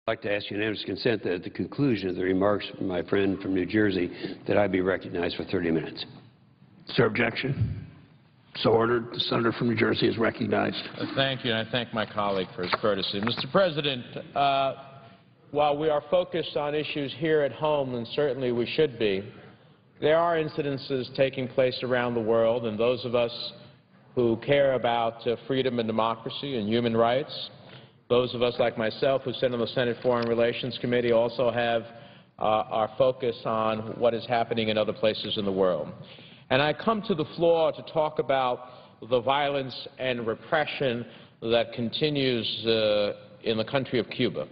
I'd like to ask unanimous consent that at the conclusion of the remarks from my friend from New Jersey that I be recognized for 30 minutes. Is there objection? So ordered. The senator from New Jersey is recognized. Thank you, and I thank my colleague for his courtesy. Mr. President, while we are focused on issues here at home, and certainly we should be, there are incidences taking place around the world, and those of us who care about freedom and democracy and human rights, those of us like myself who sit on the Senate Foreign Relations Committee also have our focus on what is happening in other places in the world. And I come to the floor to talk about the violence and repression that continues in the country of Cuba,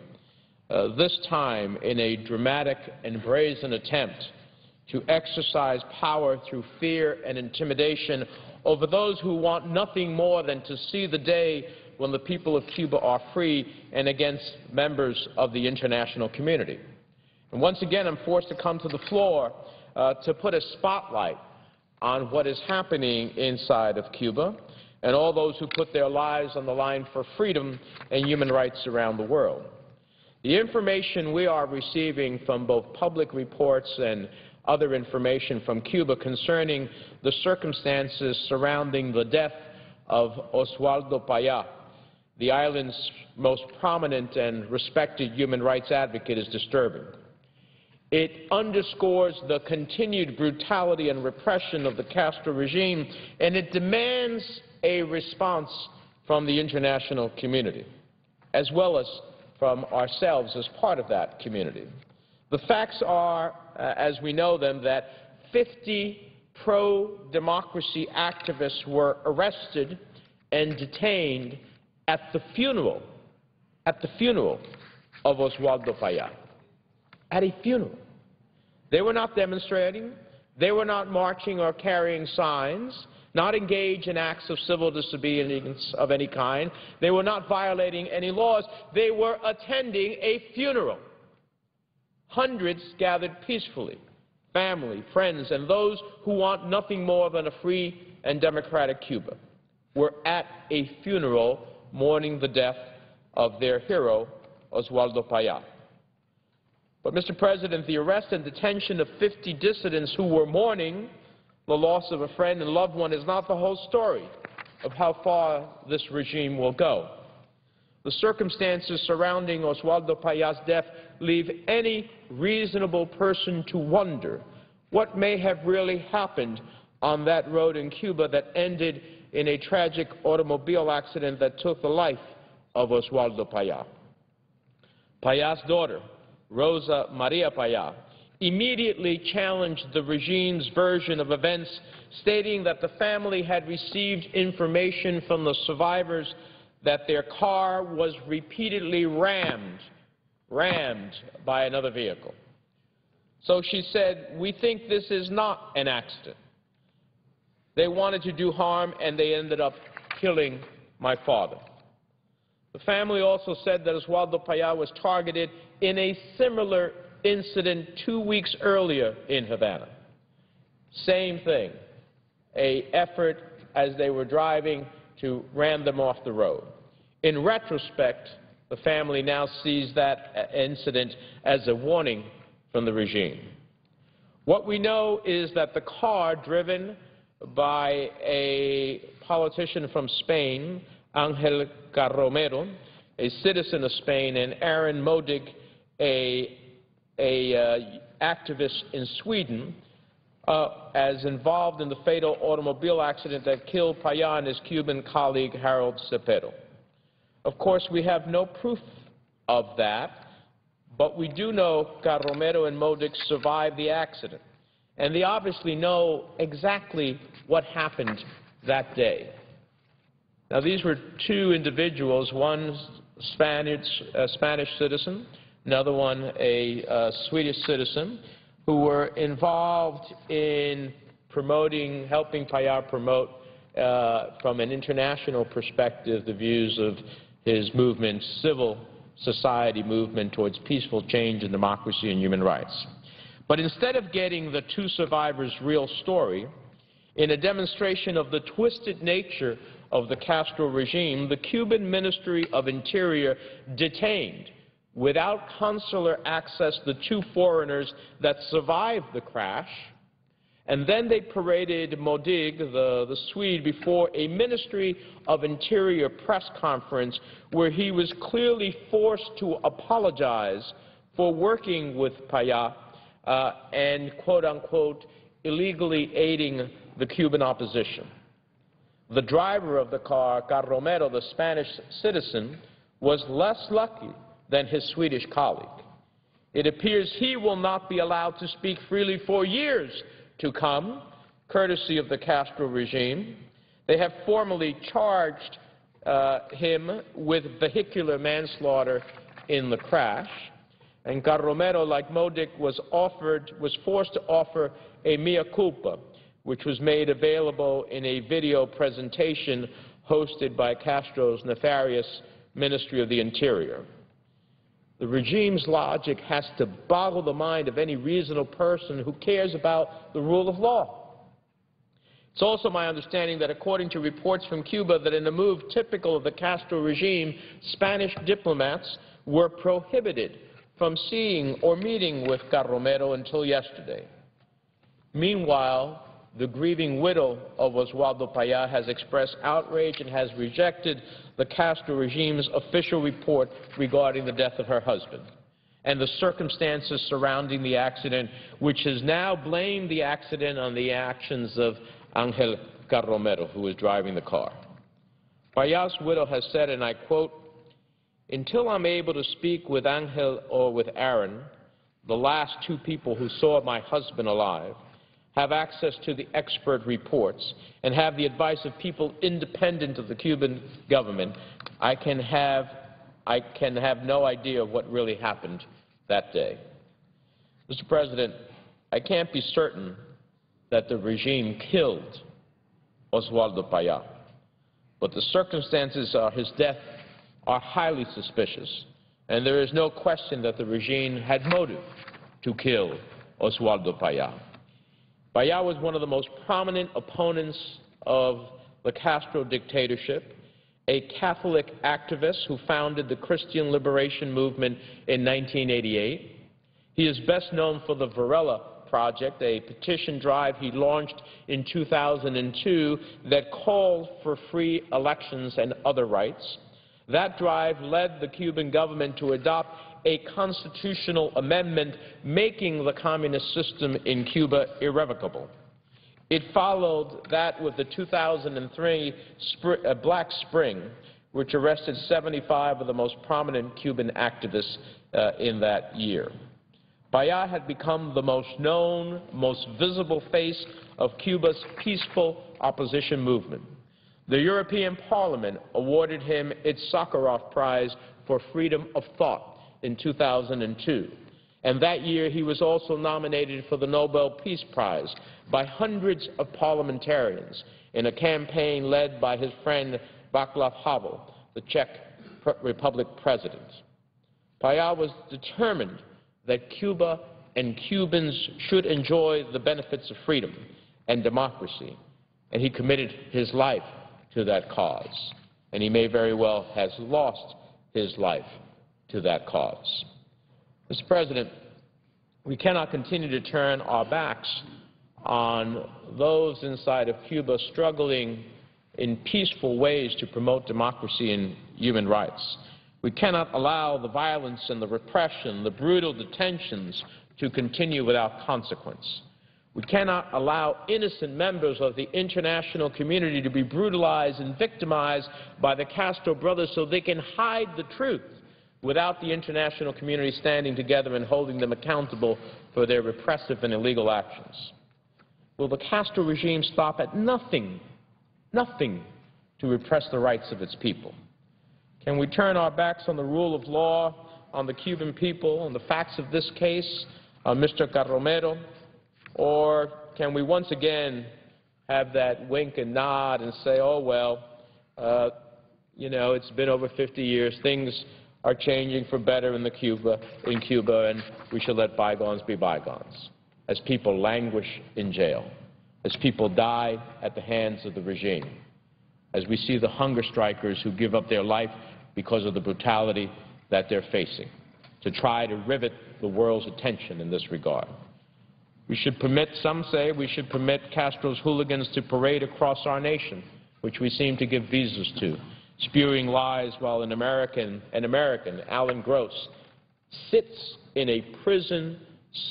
this time in a dramatic and brazen attempt to exercise power through fear and intimidation over those who want nothing more than to see the day when the people of Cuba are free, and against members of the international community. And once again, I'm forced to come to the floor to put a spotlight on what is happening inside of Cuba and all those who put their lives on the line for freedom and human rights around the world. The information we are receiving from both public reports and other information from Cuba concerning the circumstances surrounding the death of Oswaldo Payá, the island's most prominent and respected human rights advocate, is disturbing. It underscores the continued brutality and repression of the Castro regime, and it demands a response from the international community, as well as from ourselves as part of that community. The facts are, as we know them, that 50 pro-democracy activists were arrested and detained at the funeral of Oswaldo Payá. At a funeral. They were not demonstrating. They were not marching or carrying signs, not engaged in acts of civil disobedience of any kind. They were not violating any laws. They were attending a funeral. Hundreds gathered peacefully, family, friends, and those who want nothing more than a free and democratic Cuba were at a funeral mourning the death of their hero, Oswaldo Payá. But, Mr. President, the arrest and detention of 50 dissidents who were mourning the loss of a friend and loved one is not the whole story of how far this regime will go. The circumstances surrounding Oswaldo Payá's death leave any reasonable person to wonder what may have really happened on that road in Cuba that ended in a tragic automobile accident that took the life of Oswaldo Payá. Payá's daughter, Rosa Maria Payá, immediately challenged the regime's version of events, stating that the family had received information from the survivors that their car was repeatedly rammed by another vehicle. So she said, "We think this is not an accident. They wanted to do harm, and they ended up killing my father." The family also said that Oswaldo Payá was targeted in a similar incident 2 weeks earlier in Havana. Same thing, an effort as they were driving to ram them off the road. In retrospect, the family now sees that incident as a warning from the regime. What we know is that the car driven by a politician from Spain, Ángel Carromero, a citizen of Spain, and Aaron Modig, a activist in Sweden, as involved in the fatal automobile accident that killed Payá and his Cuban colleague Harold Cepero. Of course, we have no proof of that, but we do know Carromero and Modig survived the accident, and they obviously know exactly what happened that day. Now, these were two individuals, one a Spanish citizen, another one a Swedish citizen, who were involved in helping Payá promote, from an international perspective, the views of his movement, civil society movement towards peaceful change and democracy and human rights. But instead of getting the two survivors' real story, in a demonstration of the twisted nature of the Castro regime, the Cuban Ministry of Interior detained without consular access the 2 foreigners that survived the crash, and then they paraded Modig, the Swede, before a Ministry of Interior press conference where he was clearly forced to apologize for working with Payá and, quote-unquote, illegally aiding the Cuban opposition. The driver of the car, Carromero, the Spanish citizen, was less lucky than his Swedish colleague. It appears he will not be allowed to speak freely for years to come, courtesy of the Castro regime. They have formally charged him with vehicular manslaughter in the crash. And Carromero, like Modig, was forced to offer a mea culpa, which was made available in a video presentation hosted by Castro's nefarious Ministry of the Interior. The regime's logic has to boggle the mind of any reasonable person who cares about the rule of law. It's also my understanding that, according to reports from Cuba, that in a move typical of the Castro regime, Spanish diplomats were prohibited from seeing or meeting with Carromero until yesterday. Meanwhile, the grieving widow of Oswaldo Payá has expressed outrage and has rejected the Castro regime's official report regarding the death of her husband and the circumstances surrounding the accident, which has now blamed the accident on the actions of Ángel Carromero, who was driving the car. Payá's widow has said, and I quote, "Until I'm able to speak with Ángel or with Aaron, the last 2 people who saw my husband alive, have access to the expert reports, and have the advice of people independent of the Cuban government, I can have no idea what really happened that day." Mr. President, I can't be certain that the regime killed Oswaldo Payá, but the circumstances of his death are highly suspicious, and there is no question that the regime had motive to kill Oswaldo Payá. Payá was one of the most prominent opponents of the Castro dictatorship, a Catholic activist who founded the Christian Liberation Movement in 1988. He is best known for the Varela Project, a petition drive he launched in 2002 that called for free elections and other rights. That drive led the Cuban government to adopt a constitutional amendment making the communist system in Cuba irrevocable. It followed that with the 2003 Black Spring, which arrested 75 of the most prominent Cuban activists in that year. Payá had become the most known, most visible face of Cuba's peaceful opposition movement. The European Parliament awarded him its Sakharov Prize for freedom of thought in 2002. And that year he was also nominated for the Nobel Peace Prize by hundreds of parliamentarians in a campaign led by his friend Václav Havel, the Czech Republic president. Payá was determined that Cuba and Cubans should enjoy the benefits of freedom and democracy, and he committed his life to that cause, and he may very well have lost his life to that cause. Mr. President, we cannot continue to turn our backs on those inside of Cuba struggling in peaceful ways to promote democracy and human rights. We cannot allow the violence and the repression, the brutal detentions to continue without consequence. We cannot allow innocent members of the international community to be brutalized and victimized by the Castro brothers so they can hide the truth without the international community standing together and holding them accountable for their repressive and illegal actions. Will the Castro regime stop at nothing to repress the rights of its people? Can we turn our backs on the rule of law, on the Cuban people, on the facts of this case, on Mr. Carromero, or can we once again have that wink and nod and say, oh, well, you know, it's been over 50 years, things are changing for better in Cuba, and we should let bygones be bygones, as people languish in jail, as people die at the hands of the regime, as we see the hunger strikers who give up their life because of the brutality that they're facing. to try to rivet the world's attention in this regard. We should permit, some say, we should permit Castro's hooligans to parade across our nation, which we seem to give visas to, spewing lies while an American, Alan Gross, sits in a prison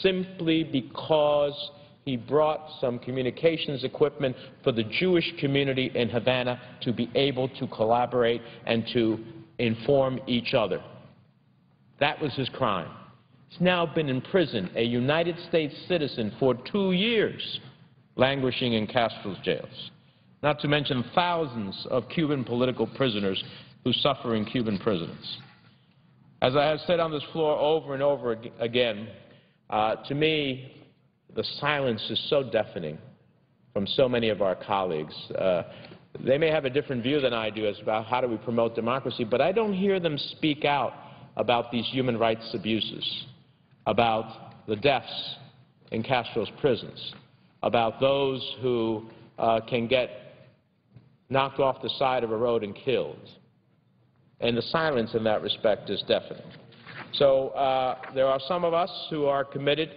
simply because he brought some communications equipment for the Jewish community in Havana to be able to collaborate and to inform each other. That was his crime. He's now been in prison, a United States citizen, for 2 years, languishing in Castro's jails, not to mention thousands of Cuban political prisoners who suffer in Cuban prisons. As I have said on this floor over and over again, to me, the silence is so deafening from so many of our colleagues. They may have a different view than I do as about how do we promote democracy, but I don't hear them speak out about these human rights abuses, about the deaths in Castro's prisons, about those who can get knocked off the side of a road and killed. And the silence in that respect is deafening. So there are some of us who are committed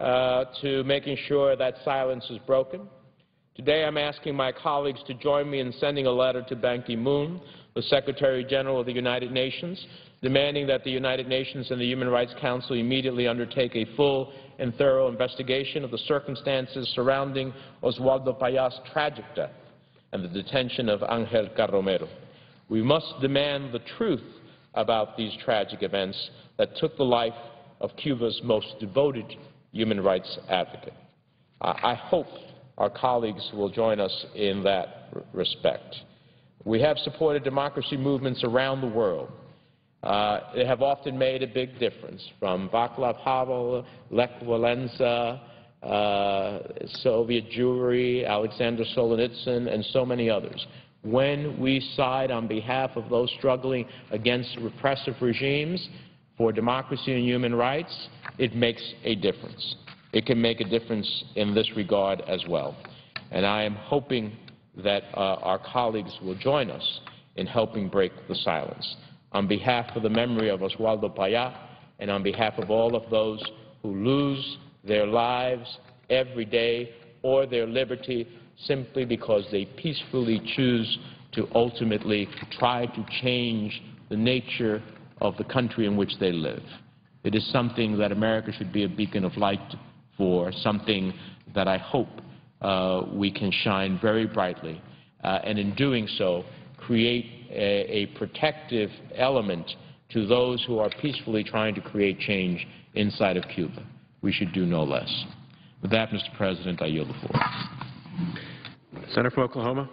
to making sure that silence is broken. Today I'm asking my colleagues to join me in sending a letter to Ban Ki-moon, the Secretary General of the United Nations, demanding that the United Nations and the Human Rights Council immediately undertake a full and thorough investigation of the circumstances surrounding Oswaldo Payá's tragic death and the detention of Ángel Carromero. We must demand the truth about these tragic events that took the life of Cuba's most devoted human rights advocate. I hope our colleagues will join us in that respect. We have supported democracy movements around the world. They have often made a big difference, from Václav Havel, Lech Walesa, Soviet Jewry, Alexander Solzhenitsyn, and so many others. When we side on behalf of those struggling against repressive regimes for democracy and human rights, it makes a difference. It can make a difference in this regard as well. And I am hoping that our colleagues will join us in helping break the silence. On behalf of the memory of Oswaldo Payá and on behalf of all of those who lose their lives every day or their liberty simply because they peacefully choose to ultimately try to change the nature of the country in which they live. It is something that America should be a beacon of light for, something that I hope we can shine very brightly, and in doing so, create a protective element to those who are peacefully trying to create change inside of Cuba. We should do no less. With that, Mr. President, I yield the floor. Senator from Oklahoma.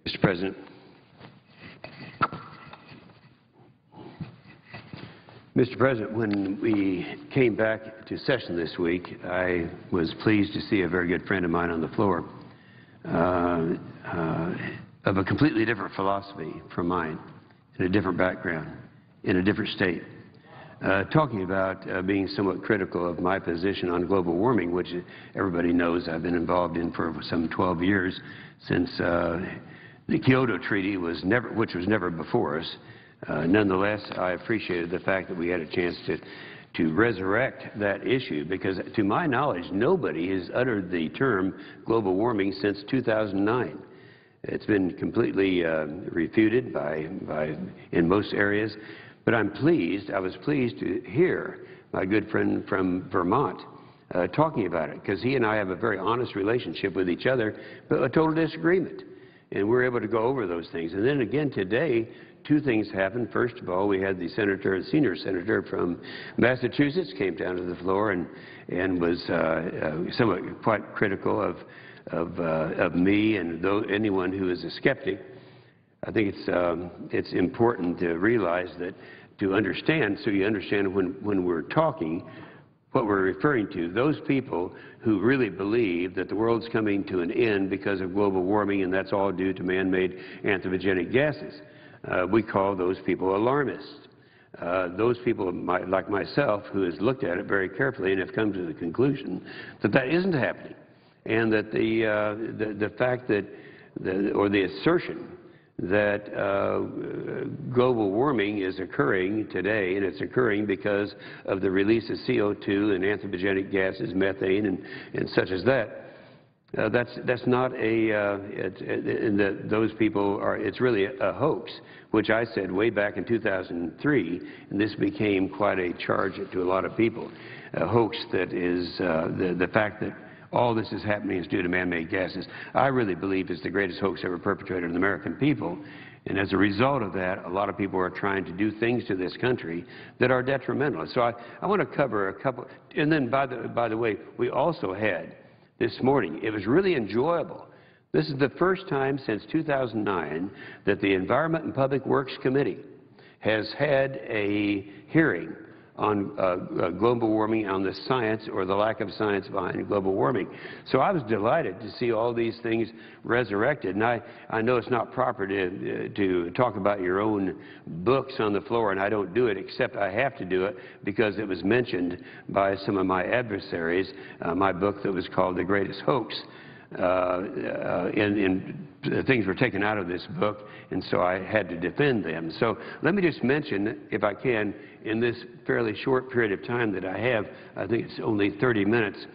Mr. President. Mr. President, when we came back to session this week, I was pleased to see a very good friend of mine on the floor of a completely different philosophy from mine, in a different background, in a different state, talking about being somewhat critical of my position on global warming, which everybody knows I've been involved in for some 12 years, since the Kyoto Treaty which was never before us. Nonetheless, I appreciated the fact that we had a chance to resurrect that issue, because to my knowledge, nobody has uttered the term global warming since 2009. It's been completely refuted in most areas, but I was pleased to hear my good friend from Vermont talking about it, because he and I have a very honest relationship with each other, but a total disagreement. And we're able to go over those things. And then again today, two things happened. First of all, we had the senior senator from Massachusetts came down to the floor and was somewhat quite critical of me and anyone who is a skeptic. I think it's important to realize that, to understand, so you understand when we're talking, what we're referring to, those people who really believe that the world's coming to an end because of global warming and that's all due to man-made anthropogenic gases. We call those people alarmists. Those people like myself who has looked at it very carefully and have come to the conclusion that that isn't happening. and that the fact that, or the assertion that global warming is occurring today, and it's occurring because of the release of CO2 and anthropogenic gases, methane, and such as that. That's not those people are, it's really a hoax, which I said way back in 2003, and this became quite a charge to a lot of people. A hoax that is the fact that all this is happening is due to man-made gases. I really believe is the greatest hoax ever perpetrated on the American people. And as a result of that, a lot of people are trying to do things to this country that are detrimental. So I want to cover a couple. And then, by the way, we also had this morning, it was really enjoyable. This is the first time since 2009 that the Environment and Public Works Committee has had a hearing on global warming, on the science or the lack of science behind global warming. So I was delighted to see all these things resurrected. And I know it's not proper to talk about your own books on the floor, and I don't do it, except I have to do it because it was mentioned by some of my adversaries, my book that was called The Greatest Hoax. Things were taken out of this book, and so I had to defend them. So let me just mention, if I can, in this fairly short period of time that I have, I think it's only 30 minutes,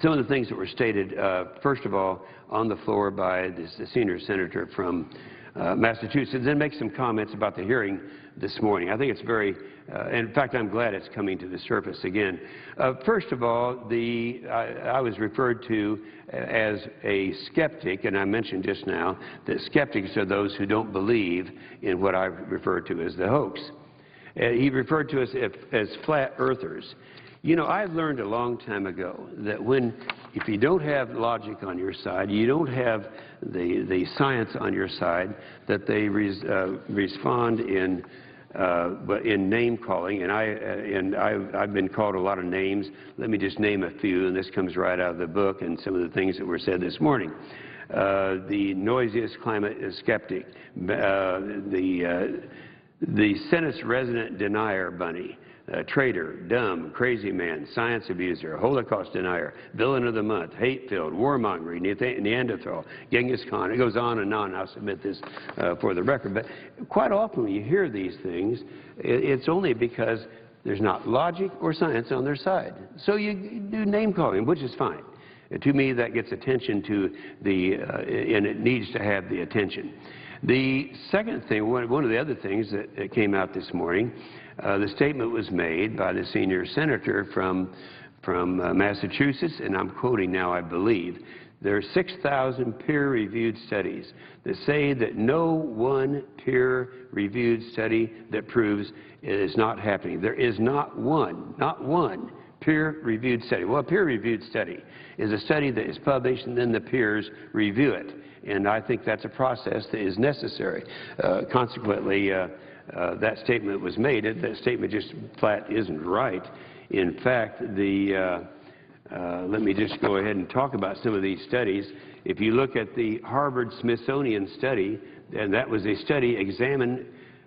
some of the things that were stated, first of all, on the floor by the senior senator from Massachusetts, then make some comments about the hearing this morning. I think it's very, in fact, I'm glad it's coming to the surface again. First of all, I was referred to as a skeptic, and I mentioned just now that skeptics are those who don't believe in what I refer to as the hoax. He referred to us as flat earthers. You know, I learned a long time ago that if you don't have logic on your side, you don't have the science on your side, that they respond in name calling, and I've been called a lot of names. Let me just name a few, and this comes right out of the book and some of the things that were said this morning. The noisiest climate skeptic, the Senate's resident denier bunny, traitor, dumb, crazy man, science abuser, Holocaust denier, villain of the month, hate-filled, warmongering, Neanderthal, Genghis Khan. It goes on, and I'll submit this for the record. But quite often when you hear these things, it's only because there's not logic or science on their side. So you do name-calling, which is fine. To me, that gets attention and it needs to have the attention. The second thing, one of the other things that came out this morning, the statement was made by the senior senator from Massachusetts, and I'm quoting now, I believe. There are 6,000 peer-reviewed studies that say that no one peer-reviewed study that proves it is not happening. There is not one peer-reviewed study. Well, a peer-reviewed study is a study that is published and then the peers review it. And I think that's a process that is necessary. Consequently, that statement was made. That statement just flat isn't right. In fact, let me just go ahead and talk about some of these studies. If you look at the Harvard-Smithsonian study, and that was a study examined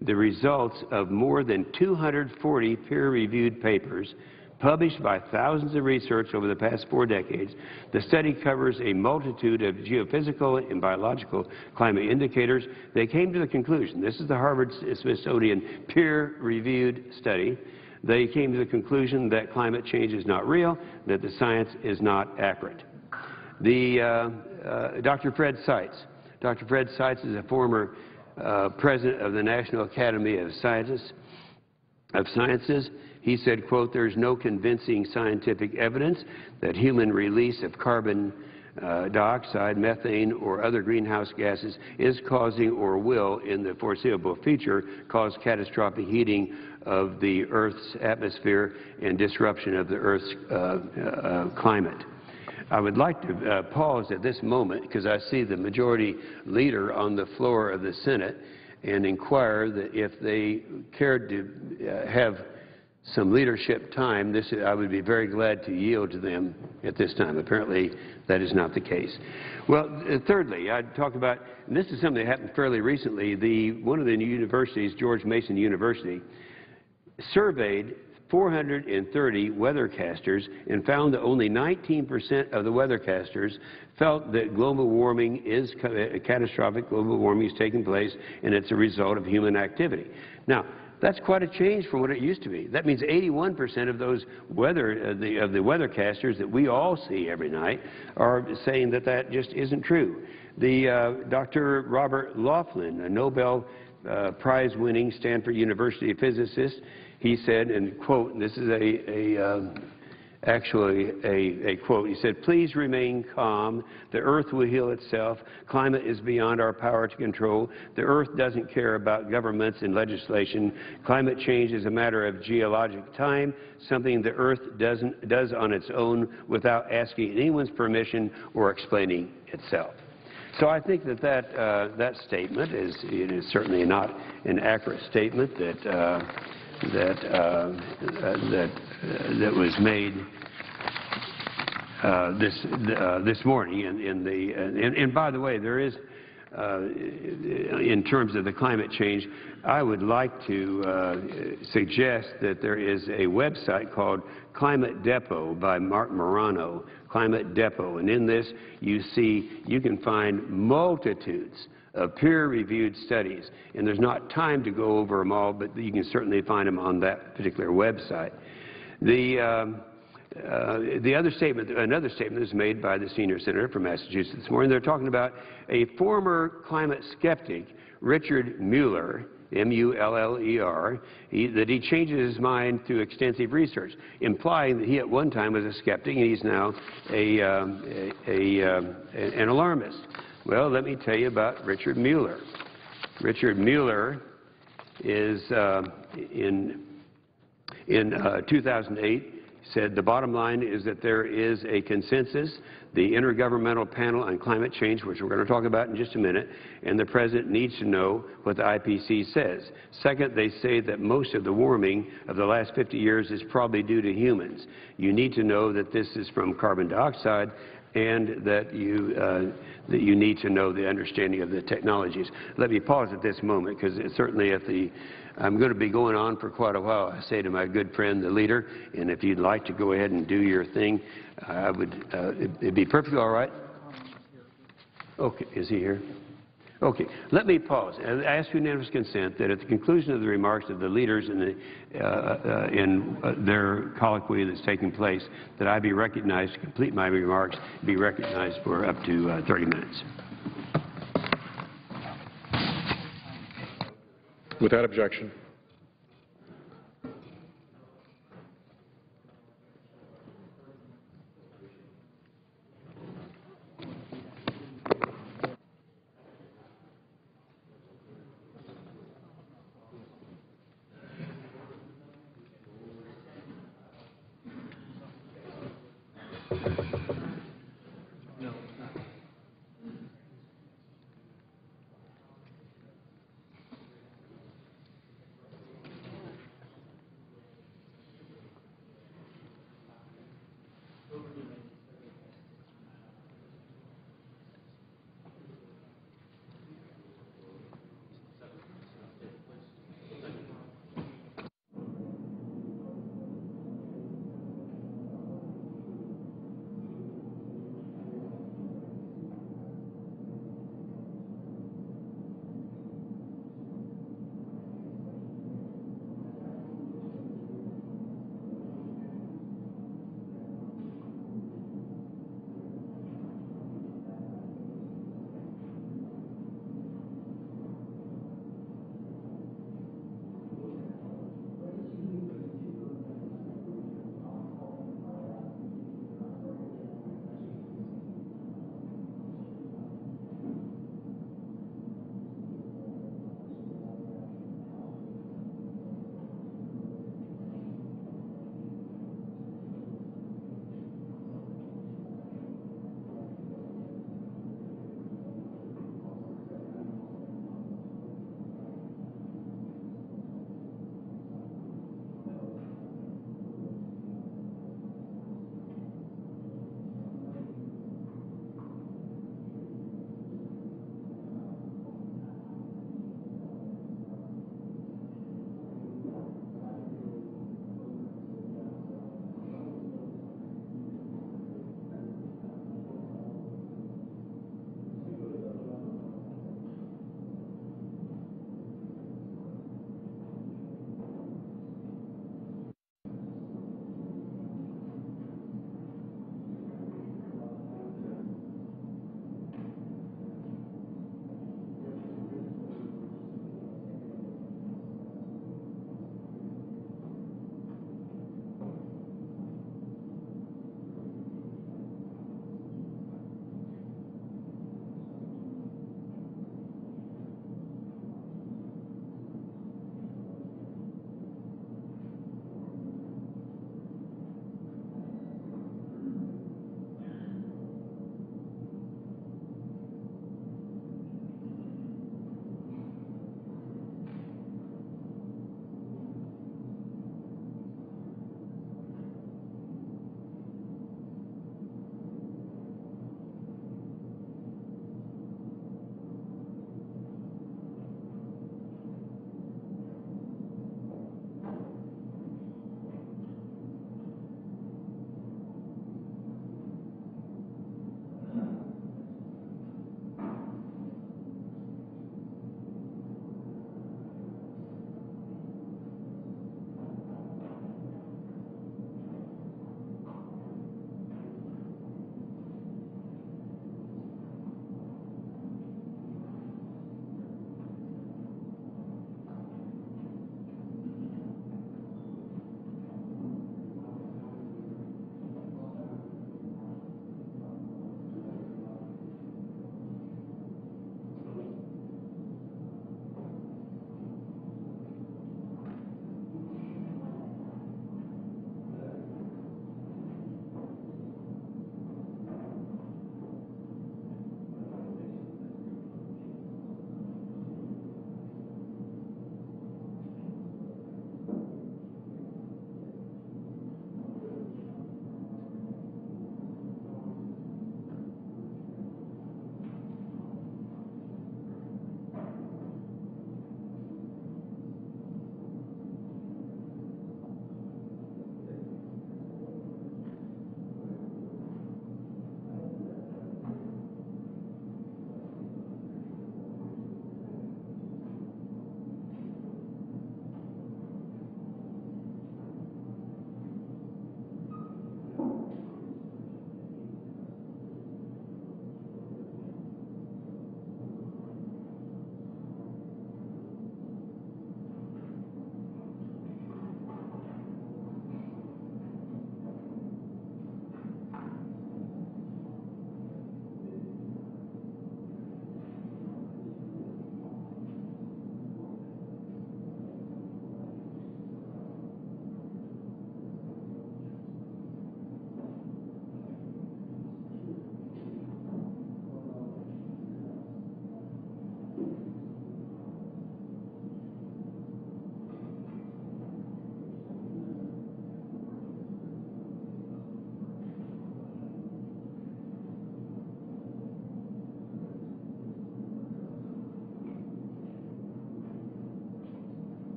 the results of more than 240 peer-reviewed papers published by thousands of research over the past 4 decades. The study covers a multitude of geophysical and biological climate indicators. They came to the conclusion, this is the Harvard-Smithsonian peer-reviewed study, they came to the conclusion that climate change is not real, that the science is not accurate. Dr. Fred Seitz. Dr. Fred Seitz is a former president of the National Academy of Sciences. He said, quote, "There's no convincing scientific evidence that human release of carbon dioxide, methane, or other greenhouse gases is causing or will, in the foreseeable future, cause catastrophic heating of the Earth's atmosphere and disruption of the Earth's climate." I would like to pause at this moment, because I see the majority leader on the floor of the Senate, and inquire that if they cared to have some leadership time, I would be very glad to yield to them at this time. Apparently, that is not the case. Well, thirdly, I'd talk about, and this is something that happened fairly recently, one of the universities, George Mason University, surveyed 430 weathercasters and found that only 19% of the weathercasters felt that global warming is catastrophic. Global warming is taking place, and it's a result of human activity. Now, that's quite a change from what it used to be. That means 81% of those the weathercasters that we all see every night are saying that that just isn't true. Dr. Robert Laughlin, a Nobel Prize-winning Stanford University physicist, he said, and quote, and this is actually a quote, he said, "Please remain calm. The earth will heal itself. Climate is beyond our power to control. The earth doesn't care about governments and legislation. Climate change is a matter of geologic time, something the earth does on its own without asking anyone's permission or explaining itself." So I think that statement is certainly not an accurate statement that was made this morning. And by the way, there is, in terms of the climate change, I would like to suggest that there is a website called Climate Depot by Mark Morano, Climate Depot. And in this, you can find multitudes of peer-reviewed studies. And there's not time to go over them all, but you can certainly find them on that particular website. Another statement is made by the senior senator from Massachusetts this morning. They're talking about a former climate skeptic, Richard Mueller, M-U-L-L-E-R, that he changes his mind through extensive research, implying that he at one time was a skeptic and he's now an alarmist. Well, let me tell you about Richard Mueller. Richard Mueller is, in 2008, said the bottom line is that there is a consensus, the Intergovernmental Panel on Climate Change, which we're going to talk about in just a minute, and the President needs to know what the IPCC says. Second, they say that most of the warming of the last 50 years is probably due to humans. You need to know that this is from carbon dioxide, and that you need to know the understanding of the technologies. Let me pause at this moment, because it's certainly I'm going to be going on for quite a while. I say to my good friend, the leader, and if you'd like to go ahead and do your thing, it'd be perfectly all right. Okay, is he here? Okay, let me pause. I ask unanimous consent that at the conclusion of the remarks of the leaders in their colloquy that's taking place, that I be recognized to complete my remarks, be recognized for up to 30 minutes. Without objection.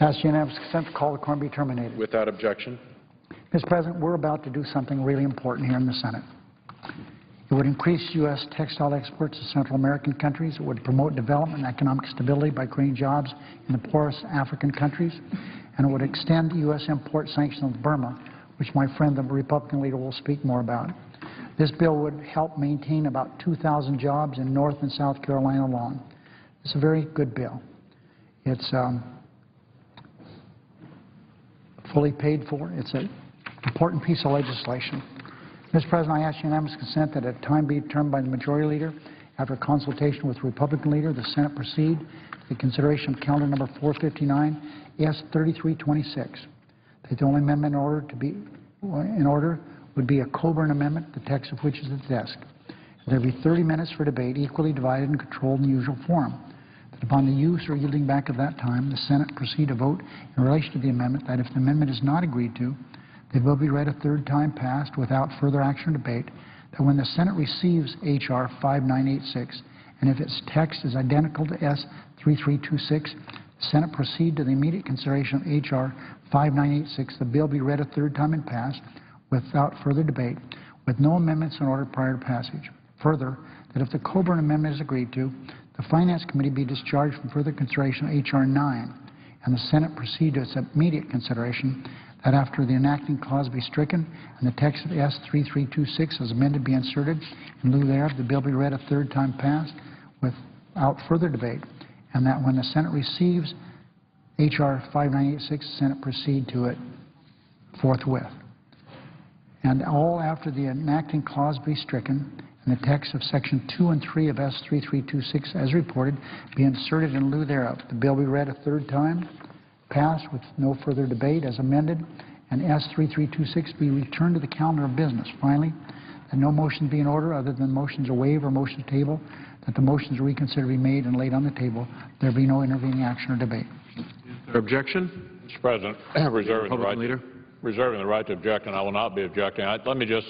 Ask unanimous consent to call the quorum be terminated. Without objection. Mr. President, we're about to do something really important here in the Senate. It would increase U.S. textile exports to Central American countries. It would promote development and economic stability by creating jobs in the poorest African countries. And it would extend U.S. import sanctions on Burma, which my friend, the Republican leader, will speak more about. This bill would help maintain about 2,000 jobs in North and South Carolina alone. It's a very good bill. It's fully paid for. It's an important piece of legislation. Mr. President, I ask unanimous consent that at a time be determined by the Majority Leader, after consultation with the Republican Leader, the Senate proceed to the consideration of calendar number 459, S. 3326. That the only amendment in order would be a Coburn amendment, the text of which is at the desk. There will be 30 minutes for debate, equally divided and controlled in the usual form. That upon the use or yielding back of that time, the Senate proceed to vote in relation to the amendment, that if the amendment is not agreed to, the bill be read a third time passed without further action or debate, that when the Senate receives H.R. 5986, and if its text is identical to S. 3326, the Senate proceed to the immediate consideration of H.R. 5986, the bill be read a third time and passed without further debate, with no amendments in order prior to passage. Further, that if the Coburn amendment is agreed to, the Finance Committee be discharged from further consideration of H.R. 9, and the Senate proceed to its immediate consideration, that after the enacting clause be stricken and the text of S. 3326 as amended be inserted, in lieu thereof, the bill be read a third time passed without further debate, and that when the Senate receives H.R. 5986, the Senate proceed to it forthwith. And all after the enacting clause be stricken and the text of Section 2 and 3 of S. 3326 as reported be inserted in lieu thereof. The bill be read a third time, passed with no further debate as amended, and S. 3326 be returned to the calendar of business. Finally, that no motion be in order other than motions to waive or motion to table, that the motions to reconsider be made and laid on the table. There be no intervening action or debate. Is there objection? Mr. President, reserving the right to object, and I will not be objecting. Let me just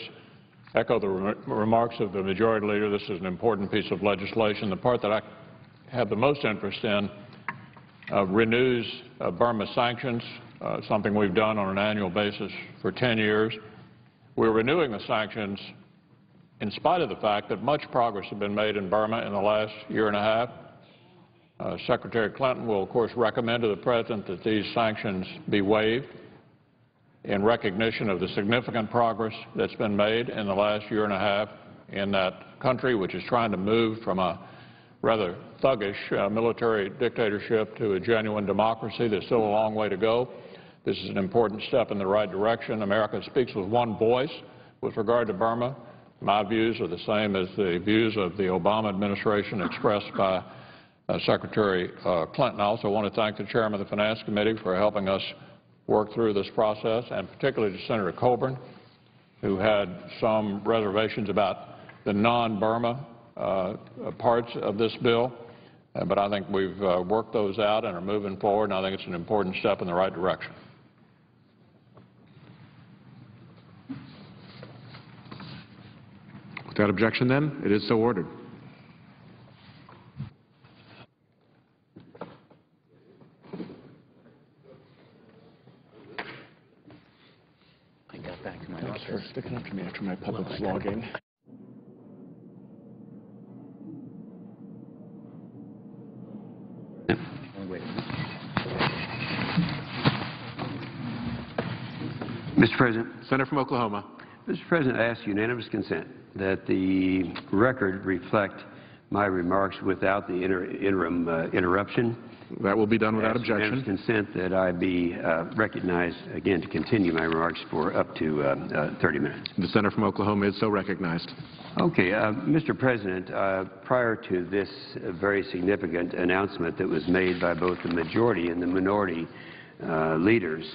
echo the remarks of the Majority Leader. This is an important piece of legislation. The part that I have the most interest in renews Burma sanctions, something we've done on an annual basis for 10 years. We're renewing the sanctions in spite of the fact that much progress has been made in Burma in the last year and a half. Secretary Clinton will, of course, recommend to the President that these sanctions be waived in recognition of the significant progress that's been made in the last year and a half in that country, which is trying to move from a rather thuggish military dictatorship to a genuine democracy. There's still a long way to go. This is an important step in the right direction. America speaks with one voice with regard to Burma. My views are the same as the views of the Obama administration expressed by Secretary Clinton. I also want to thank the chairman of the Finance Committee for helping us work through this process, and particularly to Senator Coburn, who had some reservations about the non-Burma parts of this bill. But I think we've worked those out and are moving forward, and I think it's an important step in the right direction. Without objection, then, it is so ordered. I got back to my office. Thanks for sticking up to me after my public slogging. Mr. President. Senator from Oklahoma. Mr. President, I ask unanimous consent that the record reflect my remarks without the interim interruption. That will be done without objection. Unanimous consent that I be recognized again to continue my remarks for up to 30 minutes. The senator from Oklahoma is so recognized. Okay, Mr. President, prior to this very significant announcement that was made by both the majority and the minority leaders,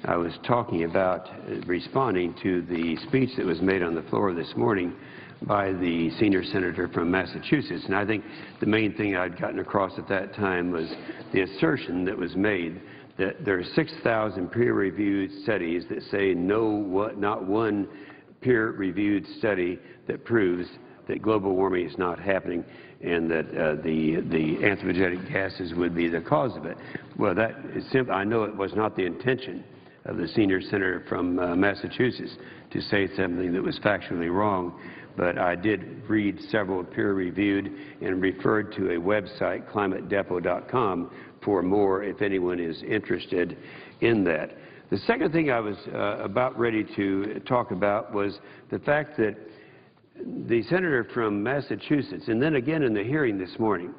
I was talking about responding to the speech that was made on the floor this morning by the senior senator from Massachusetts. And I think the main thing I'd gotten across at that time was the assertion that was made that there are 6,000 peer-reviewed studies that say not one peer-reviewed study that proves that global warming is not happening and that the anthropogenic gases would be the cause of it. Well, that is simple. I know it was not the intention of the senior senator from Massachusetts to say something that was factually wrong, but I did read several peer-reviewed and referred to a website, climatedepot.com, for more if anyone is interested in that. The second thing I was about ready to talk about was the fact that the senator from Massachusetts, and then again in the hearing this morning,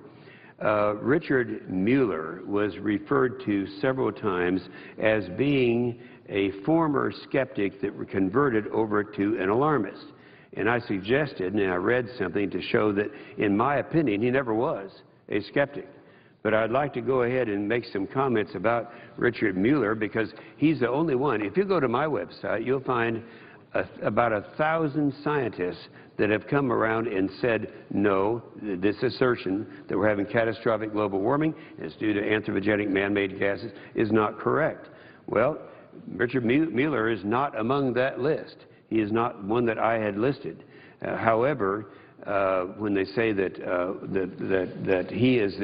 Richard Mueller was referred to several times as being a former skeptic that converted over to an alarmist. And I suggested, and I read something to show that, in my opinion, he never was a skeptic. But I'd like to go ahead and make some comments about Richard Mueller because he's the only one. If you go to my website, you'll find about 1,000 scientists that have come around and said, no, this assertion that we're having catastrophic global warming and it's due to anthropogenic man-made gases is not correct. Well, Richard Mueller is not among that list. He is not one that I had listed. However, when they say that he is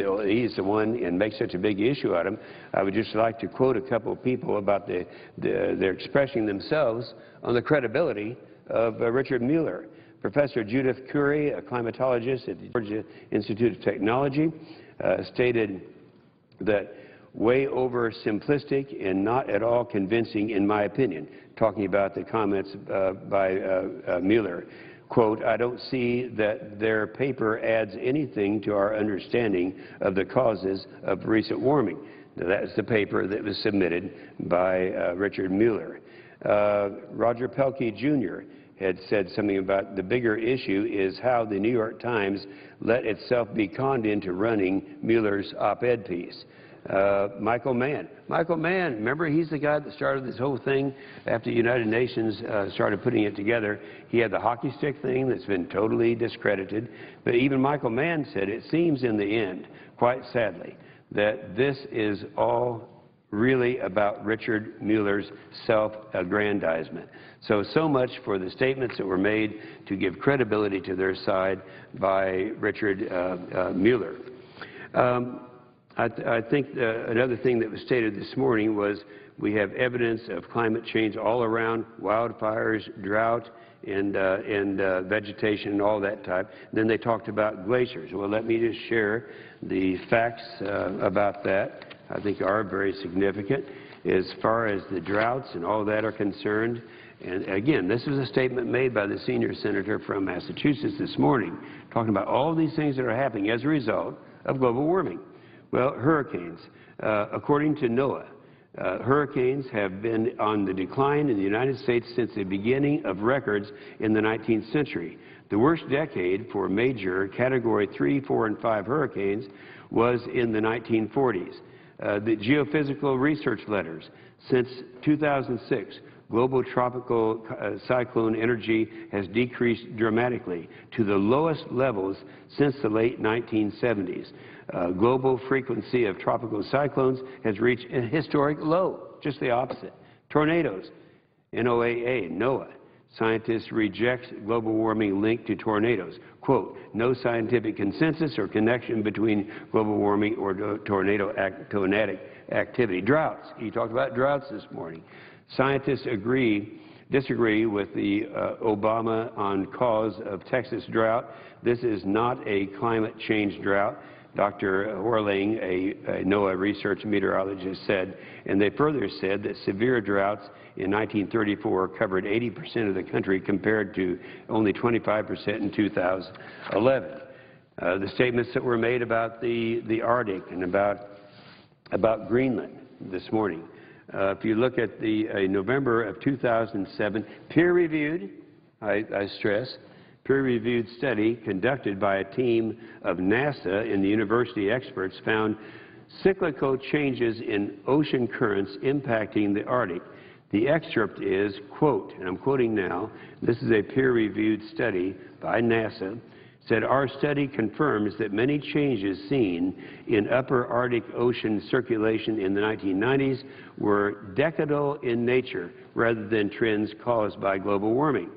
the one and make such a big issue out of him, I would just like to quote a couple of people about their expressing themselves on the credibility of Richard Mueller. Professor Judith Curry, a climatologist at the Georgia Institute of Technology, stated that way over simplistic and not at all convincing in my opinion, talking about the comments by Mueller. Quote, I don't see that their paper adds anything to our understanding of the causes of recent warming. Now, that is the paper that was submitted by Richard Mueller. Roger Pelkey, Jr. had said something about the bigger issue is how the New York Times let itself be conned into running Mueller's op-ed piece. Michael Mann, remember, he's the guy that started this whole thing after the United Nations started putting it together. He had the hockey stick thing that's been totally discredited. But even Michael Mann said it seems in the end, quite sadly, that this is all really about Richard Mueller's self-aggrandizement. So much for the statements that were made to give credibility to their side by Richard Mueller. I think another thing that was stated this morning was we have evidence of climate change all around, wildfires, drought, and vegetation and all that type. Then they talked about glaciers. Well, let me just share the facts about that. I think are very significant as far as the droughts and all that are concerned. And again, this was a statement made by the senior senator from Massachusetts this morning, talking about all these things that are happening as a result of global warming. Well, hurricanes. According to NOAA, hurricanes have been on the decline in the United States since the beginning of records in the 19th century. The worst decade for major Category 3, 4, and 5 hurricanes was in the 1940s. The geophysical research letters since 2006, global tropical cyclone energy has decreased dramatically to the lowest levels since the late 1970s. Global frequency of tropical cyclones has reached a historic low, just the opposite. Tornadoes, NOAA, scientists reject global warming linked to tornadoes. Quote, no scientific consensus or connection between global warming or tornadic activity. Droughts, he talked about droughts this morning. Scientists disagree with the Obama on cause of Texas drought. This is not a climate change drought, Dr. Horling, a NOAA research meteorologist, said, and they further said that severe droughts in 1934 covered 80% of the country compared to only 25% in 2011. The statements that were made about the Arctic and about Greenland this morning. If you look at the November of 2007, peer-reviewed, I stress, peer-reviewed study conducted by a team of NASA and the university experts found cyclical changes in ocean currents impacting the Arctic. The excerpt is, quote, and I'm quoting now, this is a peer-reviewed study by NASA, said our study confirms that many changes seen in upper Arctic Ocean circulation in the 1990s were decadal in nature rather than trends caused by global warming.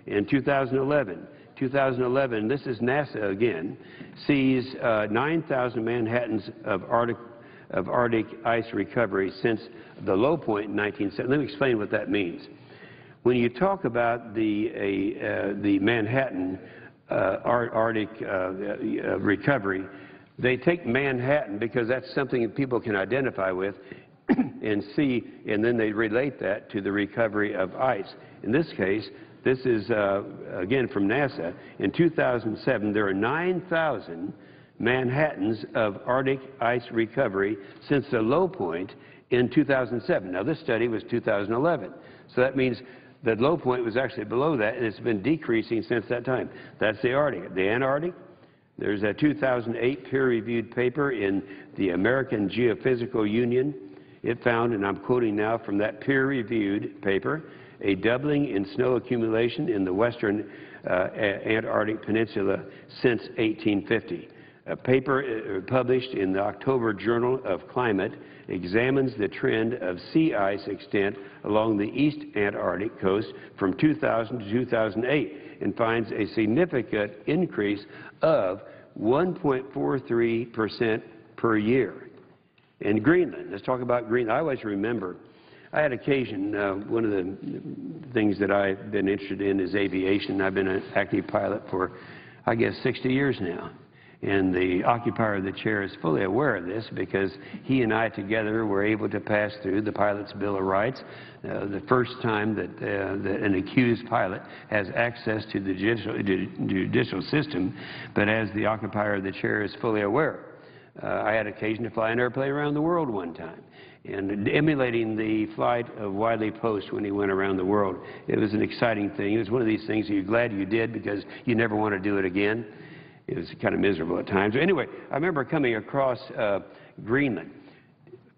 In 2011, 2011, this is NASA again, sees 9,000 Manhattans of Arctic ice recovery since the low point in 1970. Let me explain what that means. When you talk about the Manhattan Arctic recovery, they take Manhattan because that's something that people can identify with and see, and then they relate that to the recovery of ice. In this case, this is, again, from NASA. In 2007, there are 9,000 Manhattans of Arctic ice recovery since the low point in 2007. Now, this study was 2011, so that means the low point was actually below that, and it's been decreasing since that time. That's the Arctic. The Antarctic, there's a 2008 peer-reviewed paper in the American Geophysical Union. It found, and I'm quoting now from that peer-reviewed paper, a doubling in snow accumulation in the western Antarctic Peninsula since 1850. A paper published in the October Journal of Climate examines the trend of sea ice extent along the East Antarctic coast from 2000 to 2008 and finds a significant increase of 1.43% per year. In Greenland, let's talk about Greenland. I always remember, I had occasion, one of the things that I've been interested in is aviation. I've been an active pilot for, I guess, 60 years now. And the occupier of the chair is fully aware of this because he and I together were able to pass through the Pilot's Bill of Rights, the first time that an accused pilot has access to the judicial system. But as the occupier of the chair is fully aware, I had occasion to fly an airplane around the world one time, and emulating the flight of Wiley Post when he went around the world. It was an exciting thing. It was one of these things you're glad you did because you never want to do it again. It was kind of miserable at times. Anyway, I remember coming across Greenland.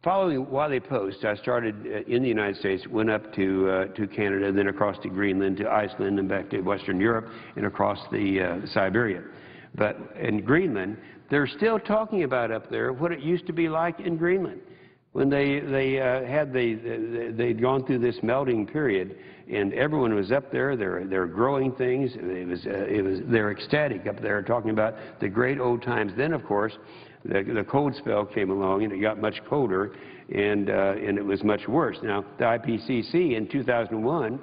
Following Wiley Post, I started in the United States, went up to Canada, then across to Greenland, to Iceland, and back to Western Europe, and across the Siberia. But in Greenland, they're still talking about up there what it used to be like in Greenland when they'd gone through this melting period, and everyone was up there. They're growing things. They're ecstatic up there, talking about the great old times. Then, of course, the cold spell came along, and it got much colder, and it was much worse. Now, the IPCC in 2001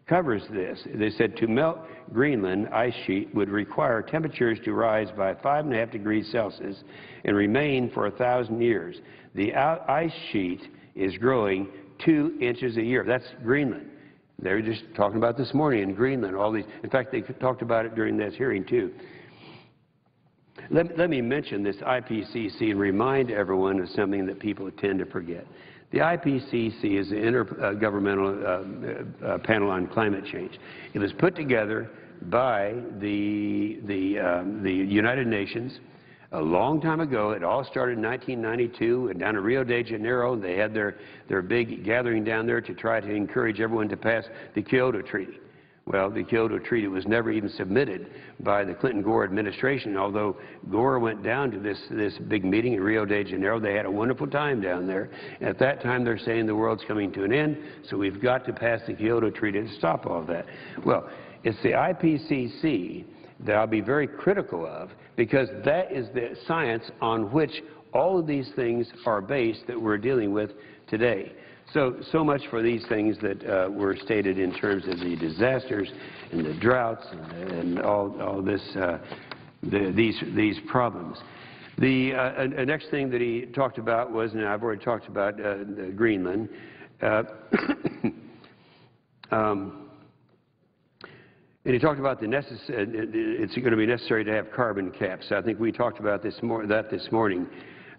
covers this. They said to melt Greenland ice sheet would require temperatures to rise by 5.5 degrees Celsius and remain for 1,000 years. The ice sheet is growing 2 inches a year. That's Greenland. They were just talking about this morning in Greenland, all these. In fact, they talked about it during this hearing, too. Let me mention this IPCC and remind everyone of something that people tend to forget. The IPCC is the Intergovernmental Panel on Climate Change. It was put together by the United Nations a long time ago. It all started in 1992 and down in Rio de Janeiro. They had their big gathering down there to try to encourage everyone to pass the Kyoto Treaty. Well, the Kyoto Treaty was never even submitted by the Clinton-Gore administration, although Gore went down to this big meeting in Rio de Janeiro. They had a wonderful time down there. At that time, they're saying the world's coming to an end, so we've got to pass the Kyoto Treaty to stop all of that. Well, it's the IPCC that I'll be very critical of, because that is the science on which all of these things are based that we're dealing with today. So much for these things that were stated in terms of the disasters and the droughts and all this, these problems. The next thing that he talked about was, and I've already talked about Greenland. And he talked about it's going to be necessary to have carbon caps. I think we talked about this morning.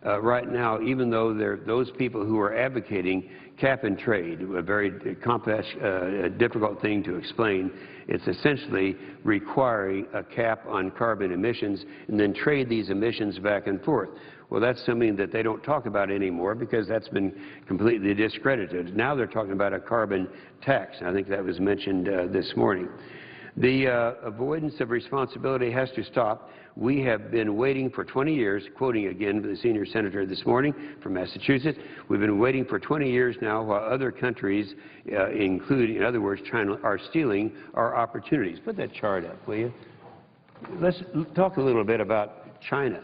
Right now, even though those people who are advocating cap and trade, a very complex, difficult thing to explain, it's essentially requiring a cap on carbon emissions and then trade these emissions back and forth. Well, that's something that they don't talk about anymore because that's been completely discredited. Now they're talking about a carbon tax. I think that was mentioned this morning. The avoidance of responsibility has to stop. We have been waiting for 20 years, quoting again the senior senator this morning from Massachusetts, we've been waiting for 20 years now while other countries, including, in other words, China, are stealing our opportunities. Put that chart up, will you? let's talk a little bit about China.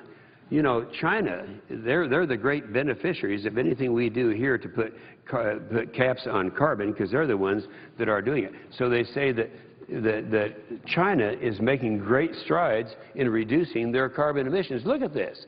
You know, China, they're the great beneficiaries of anything we do here to put caps on carbon, because they're the ones that are doing it. So they say that China is making great strides in reducing their carbon emissions. Look at this.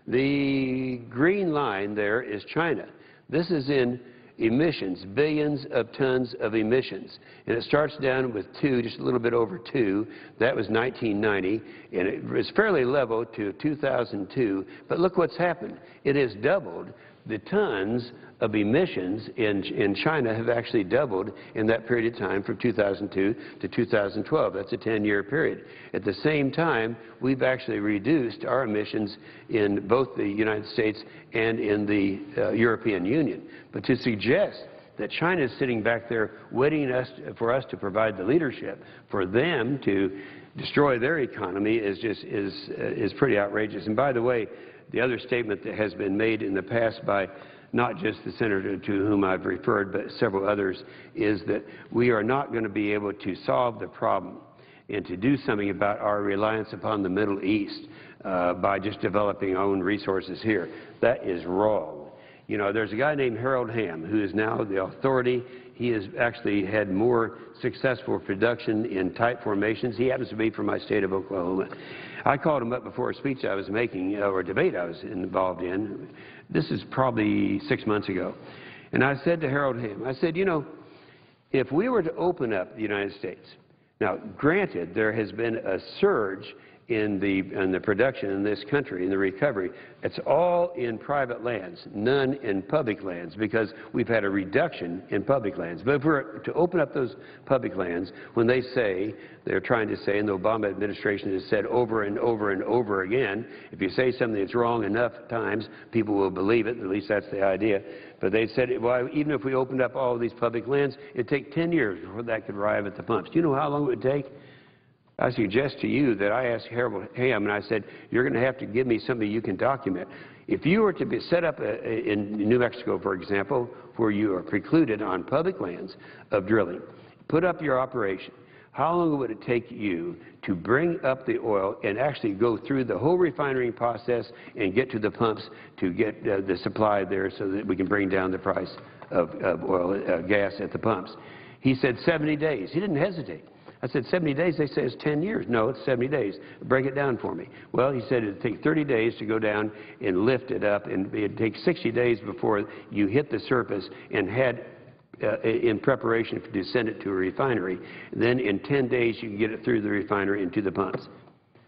The green line there is China. This is in emissions, billions of tons of emissions. And it starts down with 2, just a little bit over 2. That was 1990, and it was fairly level to 2002. But look what's happened. It has doubled. The tons of emissions in China have actually doubled in that period of time from 2002 to 2012. That's a 10-year period. At the same time, we've actually reduced our emissions in both the United States and in the European Union. But to suggest that China is sitting back there waiting for us to provide the leadership for them to destroy their economy is pretty outrageous. And by the way, the other statement that has been made in the past by not just the senator to whom I've referred, but several others, is that we are not going to be able to solve the problem and to do something about our reliance upon the Middle East by just developing our own resources here. That is wrong. You know, there's a guy named Harold Hamm who is now the authority. He has actually had more successful production in tight formations. He happens to be from my state of Oklahoma. I called him up before a speech I was making, or a debate I was involved in. This is probably 6 months ago. And I said to Harold Hamm, I said, you know, if we were to open up the United States, now, granted, there has been a surge in the production in this country, in the recovery. It's all in private lands, none in public lands, because we've had a reduction in public lands. But if we're to open up those public lands, when they say, they're trying to say, and the Obama administration has said over and over and over again, if you say something that's wrong enough times, people will believe it. At least that's the idea. But they said, well, even if we opened up all of these public lands, it'd take 10 years before that could arrive at the pumps. Do you know how long it would take? I suggest to you that I asked Harold Hamm, and I said, you're going to have to give me something you can document. If you were to be set up in New Mexico, for example, where you are precluded on public lands of drilling, put up your operation, how long would it take you to bring up the oil and actually go through the whole refining process and get to the pumps to get the supply there so that we can bring down the price of oil, gas at the pumps? He said 70 days. He didn't hesitate. I said, 70 days? They say it's 10 years. No, it's 70 days. Break it down for me. Well, he said it would take 30 days to go down and lift it up, and it would take 60 days before you hit the surface and had in preparation to send it to a refinery. Then in 10 days you can get it through the refinery and to the pumps.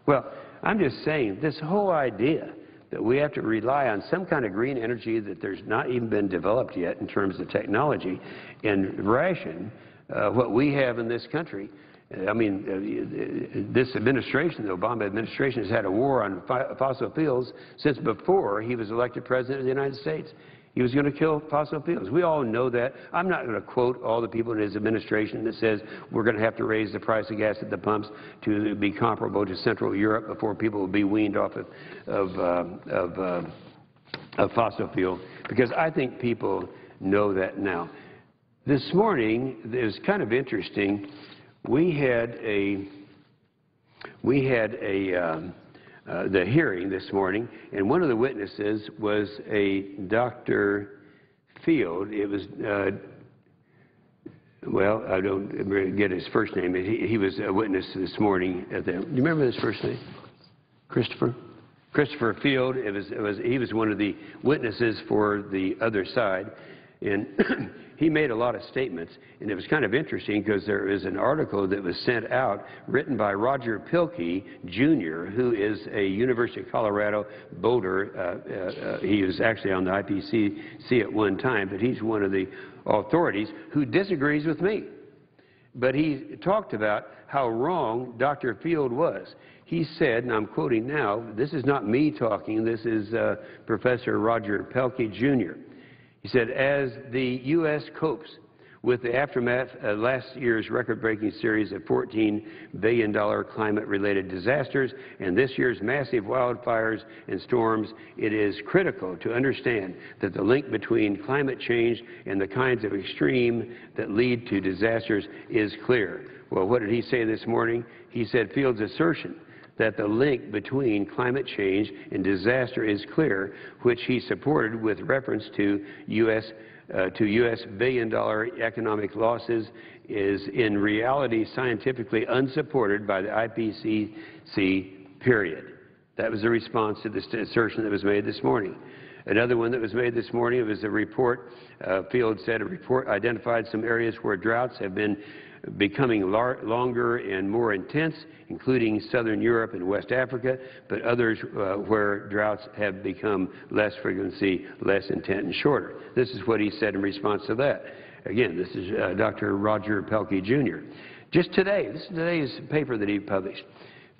Well, I'm just saying, this whole idea that we have to rely on some kind of green energy that there's not even been developed yet in terms of technology and ration what we have in this country. I mean, this administration, the Obama administration, has had a war on fossil fuels since before he was elected president of the United States. He was going to kill fossil fuels. We all know that. I'm not going to quote all the people in his administration that says we're going to have to raise the price of gas at the pumps to be comparable to Central Europe before people will be weaned off of fossil fuel, because I think people know that now. This morning, it was kind of interesting. We had the hearing this morning, and one of the witnesses was a Dr. Field. It was, well, I don't get his first name. He was a witness this morning. Do you remember his first name? Christopher? Christopher Field. He was one of the witnesses for the other side. And he made a lot of statements, and it was kind of interesting because there is an article that was sent out written by Roger Pilkey, Jr., who is a University of Colorado Boulder. He was actually on the IPCC at one time, but he's one of the authorities who disagrees with me. But he talked about how wrong Dr. Field was. He said, and I'm quoting now, this is not me talking, this is Professor Roger Pilkey, Jr., he said, as the U.S. copes with the aftermath of last year's record-breaking series of $14 billion climate-related disasters and this year's massive wildfires and storms, it is critical to understand that the link between climate change and the kinds of extreme that lead to disasters is clear. Well, what did he say this morning? He said Field's assertion that the link between climate change and disaster is clear, which he supported with reference to U.S. billion-dollar economic losses, is in reality scientifically unsupported by the IPCC, period. That was the response to the assertion that was made this morning. Another one that was made this morning was a report. Field said a report identified some areas where droughts have been becoming longer and more intense, including southern Europe and West Africa, but others where droughts have become less frequency, less intense, and shorter. This is what he said in response to that. Again, this is Dr. Roger Pelkey, Jr. Just today, this is today's paper that he published.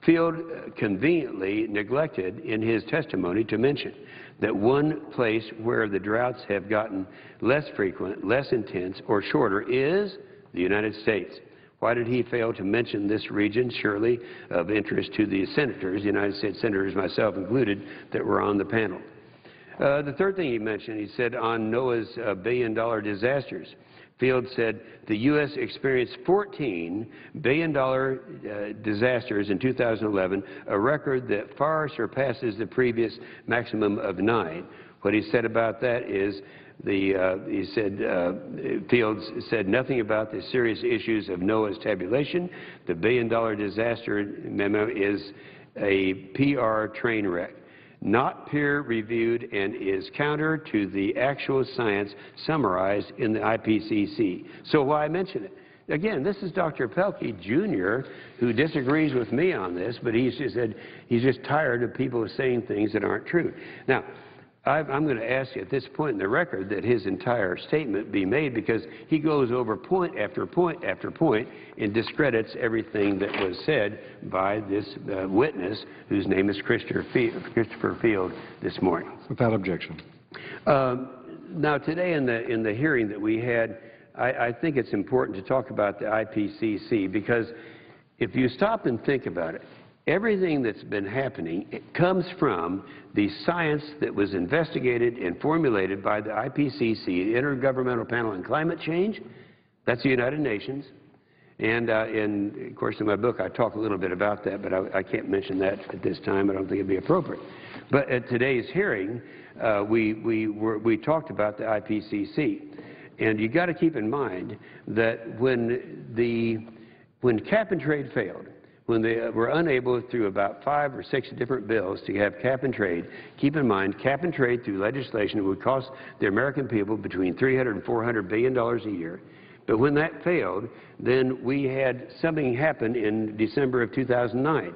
Field conveniently neglected in his testimony to mention that one place where the droughts have gotten less frequent, less intense, or shorter is the United States. Why did he fail to mention this region, surely of interest to the senators, the United States senators, myself included, that were on the panel? The third thing he mentioned, he said on NOAA's billion-dollar disasters, Field said the U.S. experienced $14 billion disasters in 2011, a record that far surpasses the previous maximum of 9. What he said about that is Fields said nothing about the serious issues of NOAA's tabulation. The billion-dollar disaster memo is a PR train wreck, not peer-reviewed, and is counter to the actual science summarized in the IPCC. So why mention it? Again, this is Dr. Pelkey, Jr., who disagrees with me on this, but he just said he's just tired of people saying things that aren't true. Now, I'm going to ask you at this point in the record that his entire statement be made, because he goes over point after point after point and discredits everything that was said by this witness, whose name is Christopher Field, this morning. Without objection. Now, today in the hearing that we had, I think it's important to talk about the IPCC, because if you stop and think about it, everything that's been happening, it comes from the science that was investigated and formulated by the IPCC, the Intergovernmental Panel on Climate Change. That's the United Nations. And of course, in my book, I talk a little bit about that, but I can't mention that at this time. I don't think it'd be appropriate. But at today's hearing, we talked about the IPCC. And you got to keep in mind that when cap and trade failed, when they were unable through about 5 or 6 different bills to have cap and trade, keep in mind cap and trade through legislation would cost the American people between $300 and $400 billion a year. But when that failed, then we had something happen in December of 2009.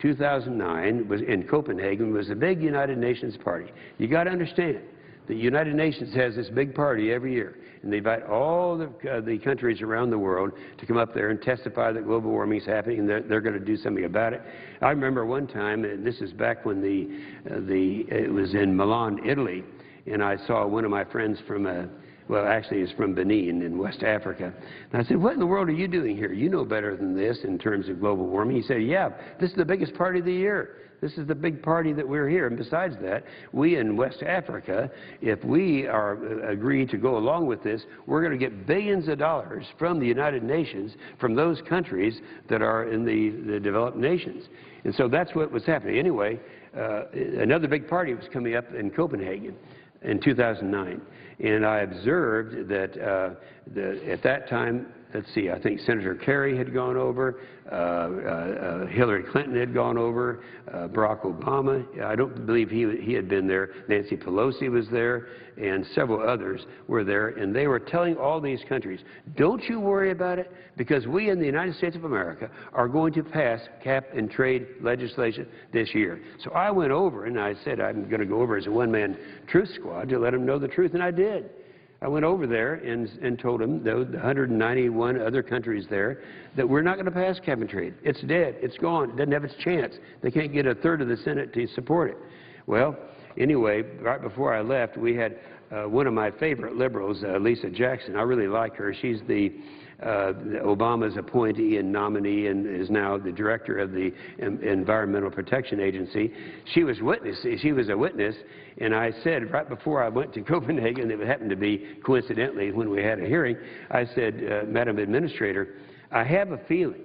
2009 was in Copenhagen, was a big United Nations party. You got to understand it. The United Nations has this big party every year, and they invite all the countries around the world to come up there and testify that global warming is happening, and they're going to do something about it. I remember one time, and this is back when it was in Milan, Italy, and I saw one of my friends from well, actually, he's from Benin in West Africa. And I said, what in the world are you doing here? You know better than this in terms of global warming. He said, yeah, this is the biggest party of the year. This is the big party that we're here. And besides that, we in West Africa, if we agree to go along with this, we're going to get billions of dollars from the United Nations, from those countries that are in the developed nations. And so that's what was happening. Anyway, another big party was coming up in Copenhagen in 2009. And I observed that at that time, let's see, I think Senator Kerry had gone over, Hillary Clinton had gone over, Barack Obama, I don't believe he had been there, Nancy Pelosi was there, and several others were there, and they were telling all these countries, don't you worry about it, because we in the United States of America are going to pass cap and trade legislation this year. So I went over and I said I'm going to go over as a one-man truth squad to let them know the truth, and I did. I went over there and told them, the 191 other countries there, that we're not going to pass cap and trade. It's dead. It's gone. It doesn't have its chance. They can't get a third of the Senate to support it. Well, anyway, right before I left, we had one of my favorite liberals, Lisa Jackson. I really like her. She's Obama's appointee and nominee and is now the director of the Environmental Protection Agency. She was a witness, and I said right before I went to Copenhagen, it happened to be coincidentally when we had a hearing, I said, Madam Administrator, I have a feeling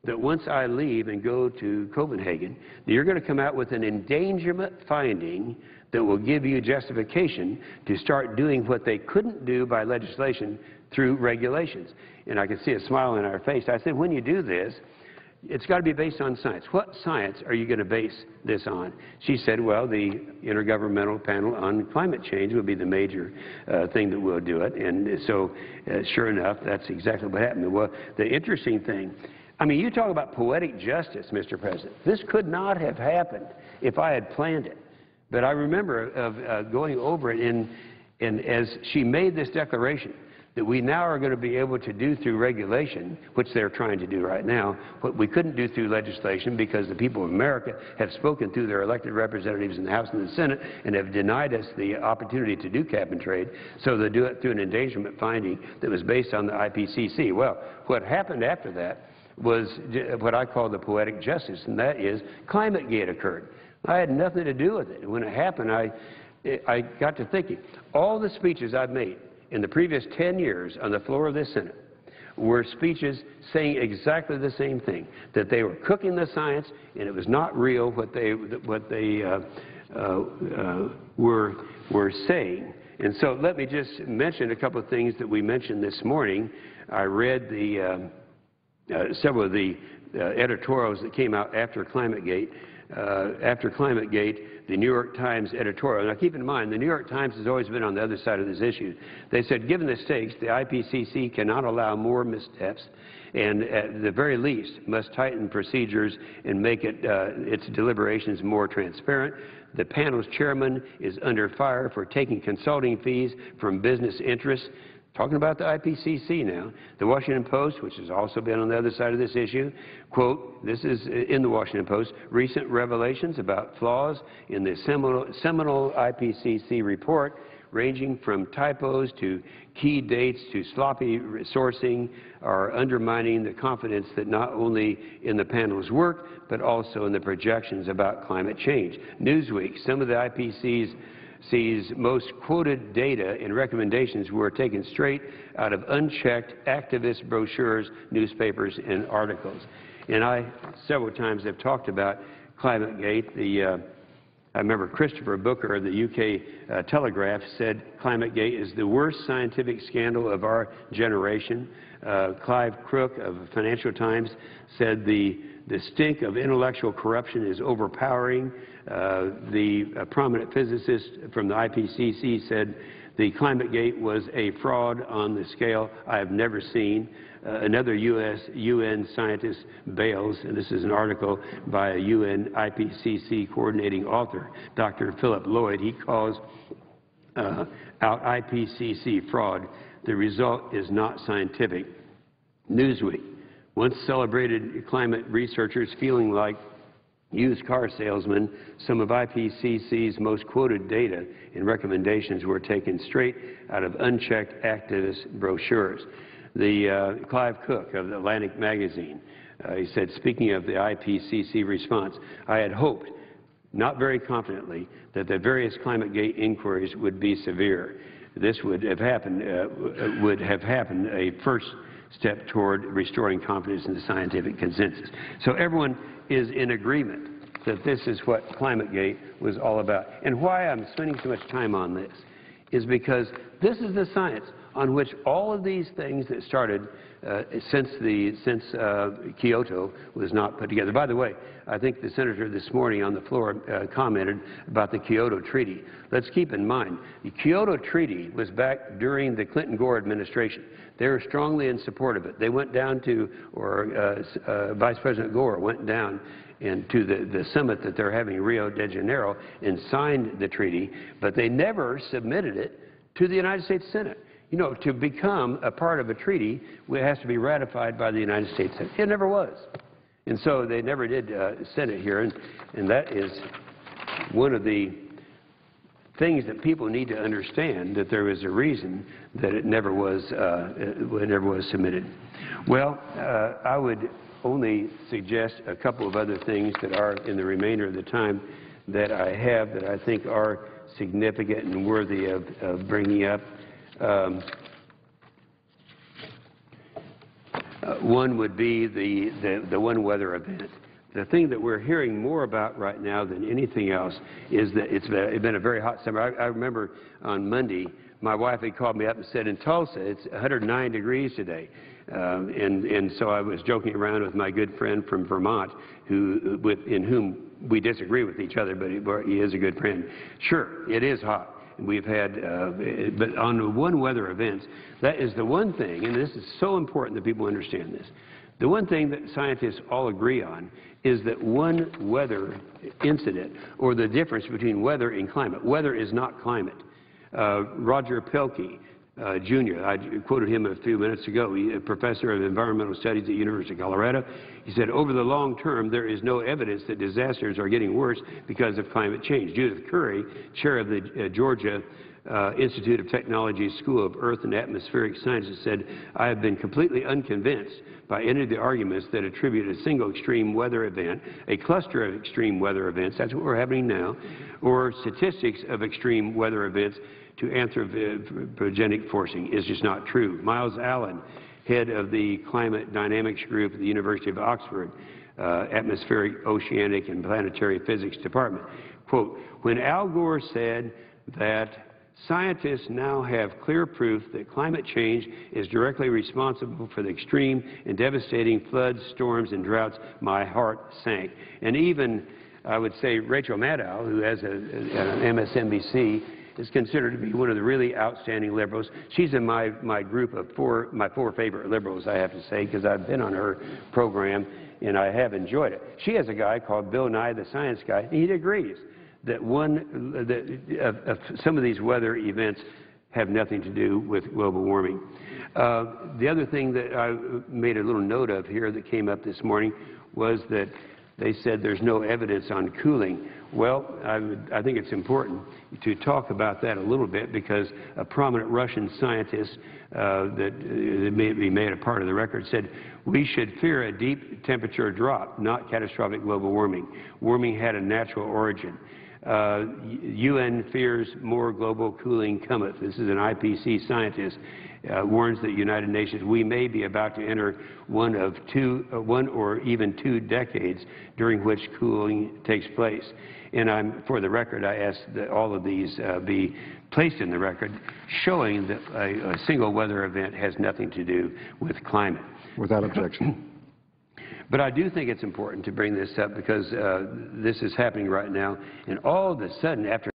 that once I leave and go to Copenhagen, that you're going to come out with an endangerment finding that will give you justification to start doing what they couldn't do by legislation through regulations. And I could see a smile on our face. I said, when you do this, it's got to be based on science. What science are you going to base this on? She said, well, the Intergovernmental Panel on Climate Change will be the major thing that will do it. And so, sure enough, that's exactly what happened. Well, the interesting thing, I mean, you talk about poetic justice, Mr. President. This could not have happened if I had planned it. But I remember of going over it, and as she made this declaration, that we now are going to be able to do through regulation, which they're trying to do right now, what we couldn't do through legislation because the people of America have spoken through their elected representatives in the House and the Senate and have denied us the opportunity to do cap and trade, so they do it through an endangerment finding that was based on the IPCC. Well, what happened after that was what I call the poetic justice, and that is ClimateGate occurred. I had nothing to do with it. When it happened, I got to thinking, all the speeches I've made in the previous 10 years on the floor of this Senate were speeches saying exactly the same thing, that they were cooking the science and it was not real what they were saying. And so let me just mention a couple of things that we mentioned this morning. I read several of the editorials that came out after ClimateGate. After ClimateGate, the New York Times editorial. Now, keep in mind, the New York Times has always been on the other side of this issue. They said, given the stakes, the IPCC cannot allow more missteps and, at the very least, must tighten procedures and make its deliberations more transparent. The panel's chairman is under fire for taking consulting fees from business interests. Talking about the IPCC now, the Washington Post, which has also been on the other side of this issue, quote, this is in the Washington Post, recent revelations about flaws in the seminal IPCC report, ranging from typos to key dates to sloppy sourcing, are undermining the confidence that not only in the panel's work, but also in the projections about climate change. Newsweek, some of the IPCC's most quoted data and recommendations were taken straight out of unchecked activist brochures, newspapers, and articles. And I several times have talked about ClimateGate. I remember Christopher Booker of the UK Telegraph said ClimateGate is the worst scientific scandal of our generation. Clive Crook of Financial Times said the stink of intellectual corruption is overpowering. The prominent physicist from the IPCC said the ClimateGate was a fraud on the scale I have never seen. Another UN scientist bails, and this is an article by a UN IPCC coordinating author, Dr. Philip Lloyd. He calls out IPCC fraud. The result is not scientific. Newsweek, once celebrated climate researchers feeling like used car salesmen, some of IPCC's most quoted data and recommendations were taken straight out of unchecked activist brochures. The Clive Cook of the Atlantic magazine, he said, speaking of the IPCC response, I had hoped, not very confidently, that the various ClimateGate inquiries would be severe. This would have happened a first step toward restoring confidence in the scientific consensus. So everyone is in agreement that this is what ClimateGate was all about. And why I'm spending so much time on this is because this is the science on which all of these things that started since Kyoto was not put together. By the way, I think the senator this morning on the floor commented about the Kyoto Treaty. Let's keep in mind, the Kyoto Treaty was back during the Clinton-Gore administration. They were strongly in support of it. They went down to, or Vice President Gore went down to the summit that they're having in Rio de Janeiro and signed the treaty, but they never submitted it to the United States Senate. You know, to become a part of a treaty, it has to be ratified by the United States Senate. It never was. And so they never did send it here, and that is one of the things that people need to understand, that there is a reason that it never was submitted. Well, I would only suggest a couple of other things that are in the remainder of the time that I have that I think are significant and worthy of bringing up. One would be the one weather event. The thing that we're hearing more about right now than anything else is that it's been a very hot summer. I remember on Monday, my wife had called me up and said, in Tulsa, it's 109 degrees today. And so I was joking around with my good friend from Vermont, in whom we disagree with each other, but he is a good friend. Sure, it is hot. We've had, but on the one weather events, that is the one thing, and this is so important that people understand this. The one thing that scientists all agree on is that one weather incident, or the difference between weather and climate. Weather is not climate. Roger Pelkey, Jr., I quoted him a few minutes ago, a professor of environmental studies at the University of Colorado. He said, over the long term, there is no evidence that disasters are getting worse because of climate change. Judith Curry, chair of the Georgia Institute of Technology School of Earth and Atmospheric Sciences, said, I have been completely unconvinced by any of the arguments that attribute a single extreme weather event, a cluster of extreme weather events, that's what we're having now, or statistics of extreme weather events to anthropogenic forcing. Is just not true. Miles Allen, head of the Climate Dynamics Group at the University of Oxford, Atmospheric, Oceanic, and Planetary Physics Department, quote, when Al Gore said that scientists now have clear proof that climate change is directly responsible for the extreme and devastating floods, storms, and droughts, my heart sank. And even, I would say, Rachel Maddow, who has an MSNBC, is considered to be one of the really outstanding liberals. She's in my group of my four favorite liberals, I have to say, because I've been on her program and I have enjoyed it. She has a guy called Bill Nye, the science guy, and he agrees that some of these weather events have nothing to do with global warming. The other thing that I made a little note of here that came up this morning was that they said there's no evidence on cooling. Well, I think it's important to talk about that a little bit because a prominent Russian scientist that may be made a part of the record said, we should fear a deep temperature drop, not catastrophic global warming. Warming had a natural origin. UN fears more global cooling cometh. This is an IPC scientist. Warns the United Nations we may be about to enter one or even two decades during which cooling takes place. And for the record, I ask that all of these be placed in the record, showing that a single weather event has nothing to do with climate. Without objection. But I do think it's important to bring this up because this is happening right now, and all of a sudden, after